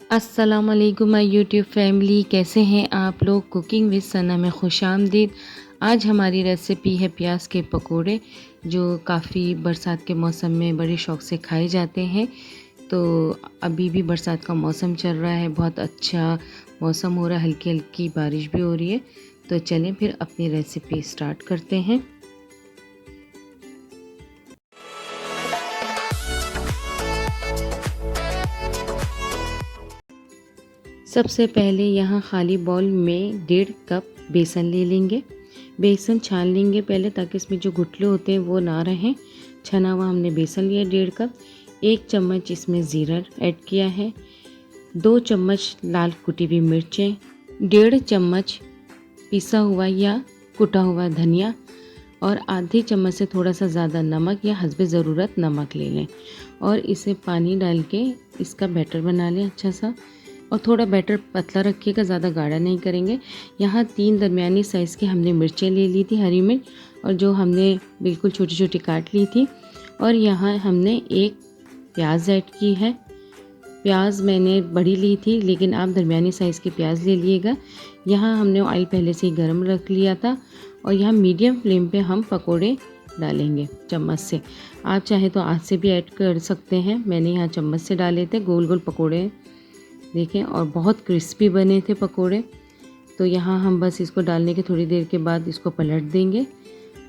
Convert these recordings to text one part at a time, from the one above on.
अस्सलाम वालेकुम my YouTube family, कैसे हैं आप लोग। कुकिंग विद सना में खुशामदीद। आज हमारी रेसिपी है प्याज के पकोड़े, जो काफ़ी बरसात के मौसम में बड़े शौक़ से खाए जाते हैं। तो अभी भी बरसात का मौसम चल रहा है, बहुत अच्छा मौसम हो रहा है, हल्की हल्की बारिश भी हो रही है। तो चलें फिर अपनी रेसिपी स्टार्ट करते हैं। सबसे पहले यहाँ खाली बाउल में 1.5 कप बेसन ले लेंगे। बेसन छान लेंगे पहले, ताकि इसमें जो गुठले होते हैं वो ना रहें। छना हुआ हमने बेसन लिया 1.5 कप। 1 चम्मच इसमें ज़ीरा ऐड किया है। 2 चम्मच लाल कुटी हुई मिर्चें, 1.5 चम्मच पिसा हुआ या कुटा हुआ धनिया, और आधी चम्मच से थोड़ा सा ज़्यादा नमक या हस्बे ज़रूरत नमक ले लें। और इसे पानी डाल के इसका बैटर बना लें अच्छा सा। और थोड़ा बैटर पतला रखिएगा, ज़्यादा गाढ़ा नहीं करेंगे। यहाँ 3 दरमियानी साइज़ की हमने मिर्चें ले ली थी, हरी मिर्च, और जो हमने बिल्कुल छोटी छोटी काट ली थी। और यहाँ हमने 1 प्याज ऐड की है। प्याज मैंने बड़ी ली थी, लेकिन आप दरमियानी साइज़ की प्याज ले लीजिएगा। यहाँ हमने ऑयल पहले से ही गर्म रख लिया था, और यहाँ मीडियम फ्लेम पे हम पकोड़े डालेंगे चम्मच से। आप चाहे तो हाथ से भी ऐड कर सकते हैं, मैंने यहाँ चम्मच से डाले थे। गोल गोल पकोड़े देखें, और बहुत क्रिस्पी बने थे पकोड़े। तो यहाँ हम बस इसको डालने के थोड़ी देर के बाद इसको पलट देंगे।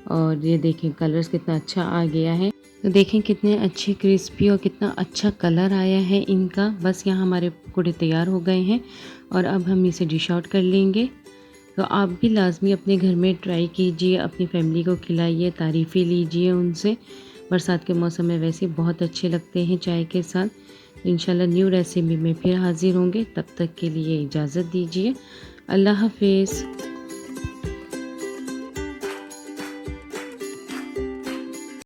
और ये देखें कलर्स कितना अच्छा आ गया है। तो देखें कितने अच्छे क्रिस्पी और कितना अच्छा कलर आया है इनका। बस यहाँ हमारे पकोड़े तैयार हो गए हैं, और अब हम इसे डिश आउट कर लेंगे। तो आप भी लाजमी अपने घर में ट्राई कीजिए, अपनी फैमिली को खिलाइए, तारीफ़ें लीजिए उनसे। बरसात के मौसम में वैसे बहुत अच्छे लगते हैं चाय के साथ। इंशाल्लाह न्यू रेसिपी में फिर हाज़िर होंगे, तब तक के लिए इजाज़त दीजिए। अल्लाह हाफ़िज़।